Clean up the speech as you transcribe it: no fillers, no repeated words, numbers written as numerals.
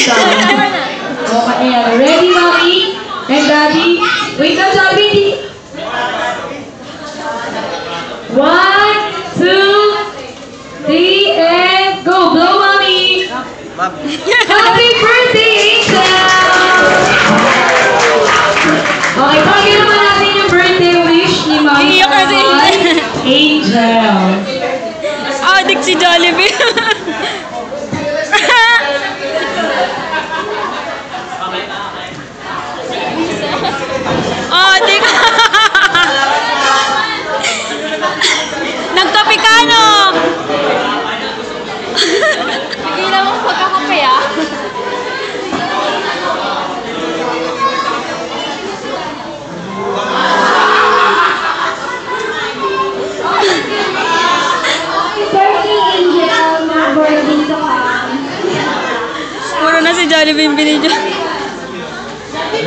Okay, ready, mommy and daddy? Wait lang, Jollibee. 1, 2, 3, and go. Blow, mommy. Happy birthday, Angel! Okay, pagin naman natin yung birthday wish ni Mami Angel. Adik si Jollibee. Adik. Nagtopikano. Bigyan mo pagkakape ah. Puro na si Jollibee yung binidyo.